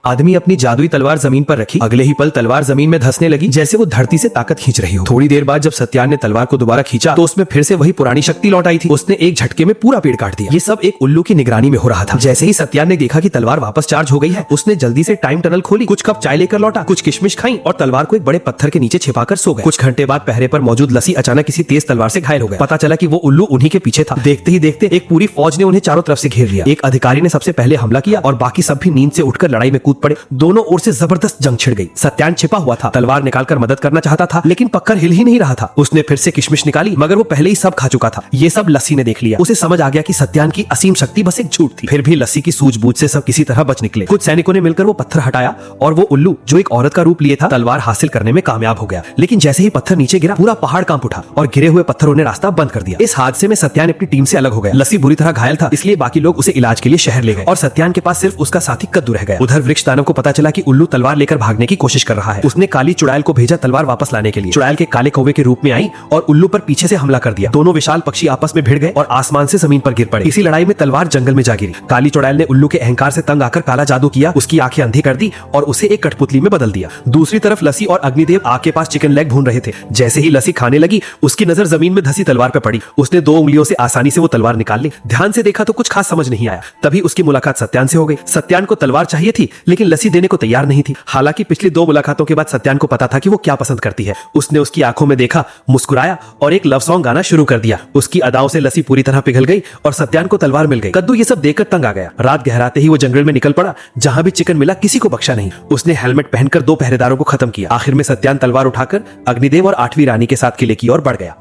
आदमी अपनी जादुई तलवार जमीन पर रखी। अगले ही पल तलवार जमीन में धंसने लगी जैसे वो धरती से ताकत खींच रही हो। थोड़ी देर बाद जब सत्यान ने तलवार को दोबारा खींचा तो उसमें फिर से वही पुरानी शक्ति लौट आई थी। उसने एक झटके में पूरा पेड़ काट दिया। ये सब एक उल्लू की निगरानी में हो रहा था। जैसे ही सत्यान ने देखा कि तलवार वापस चार्ज हो गई है, उसने जल्दी से टाइम टनल खोली, कुछ कप चाय लेकर लौटा, कुछ किशमिश खाई और तलवार को एक बड़े पत्थर के नीचे छिपाकर सो गए। कुछ घंटे बाद पहरे पर मौजूद लस्सी अचानक किसी तेज तलवार से घायल हो गया। पता चला कि वो उल्लू उन्हीं के पीछे था। देखते ही देखते एक पूरी फौज ने उन्हें चारों तरफ से घेर लिया। एक अधिकारी ने सबसे पहले हमला किया और बाकी सब भी नींद से उठकर लड़ाई में कूद पड़े। दोनों ओर से जबरदस्त जंग छिड़ गई। सत्यान छिपा हुआ था, तलवार निकालकर मदद करना चाहता था, लेकिन पक्कर हिल ही नहीं रहा था। उसने फिर से किशमिश निकाली, मगर वो पहले ही सब खा चुका था। ये सब लस्सी ने देख लिया। उसे समझ आ गया कि सत्यान की असीम शक्ति बस एक झूठ थी। फिर भी लस्सी की सूझबूझ से सब किसी तरह बच निकले। कुछ सैनिकों ने मिलकर वो पत्थर हटाया और वो उल्लू जो एक औरत का रूप लिए था, तलवार हासिल करने में कामयाब हो गया। लेकिन जैसे ही पत्थर नीचे गिरा, पूरा पहाड़ कांप उठा और गिरे हुए पत्थरों ने रास्ता बंद कर दिया। इस हादसे में सत्यान अपनी टीम से अलग हो गया। लस्सी बुरी तरह घायल था, इसलिए बाकी लोग उसे इलाज के लिए शहर ले गए और सत्यान के पास सिर्फ उसका साथी कद्दू रह गया। उधर वृक्ष दानव को पता चला कि उल्लू तलवार लेकर भागने की कोशिश कर रहा है। उसने काली चुड़ैल को भेजा तलवार वापस लाने के लिए। चुड़ैल के काले कौवे के रूप में आई और उल्लू पर पीछे से हमला कर दिया। दोनों विशाल पक्षी आपस में भिड़ गए और आसमान से जमीन पर गिर पड़े। इसी लड़ाई में तलवार जंगल में जा गिरी। काली चुड़ैल ने उल्लू के अहंकार से तंग आकर काला जादू किया, उसकी आंखें अंधी कर दी और उसे एक कठपुतली में बदल दिया। दूसरी तरफ लस्सी और अग्निदेव आग के पास चिकन लेग भून रहे थे। जैसे ही लस्सी खाने लगी, उसकी नजर जमीन में धसी तलवार पर पड़ी। उसने 2 उंगलियों से आसानी से वो तलवार निकाल ली। ध्यान से देखा तो कुछ खास समझ नहीं आया। तभी उसकी मुलाकात सत्यान से हो गई। सत्यान को तलवार चाहिए थी, लेकिन लस्सी देने को तैयार नहीं थी। हालांकि पिछली 2 मुलाकातों के बाद सत्यान को पता था कि वो क्या पसंद करती है। उसने उसकी आंखों में देखा, मुस्कुराया और एक लव सॉन्ग गाना शुरू कर दिया। उसकी अदाओं से लस्सी पूरी तरह पिघल गई और सत्यान को तलवार मिल गई। कद्दू ये सब देखकर तंग आ गया। रात गहराते ही वो जंगल में निकल पड़ा। जहां भी चिकन मिला किसी को बख्शा नहीं। उसने हेलमेट पहनकर 2 पहरेदारों को खत्म किया। आखिर में सत्यान तलवार उठाकर अग्निदेव और 8वीं रानी के साथ किले की ओर बढ़ गया।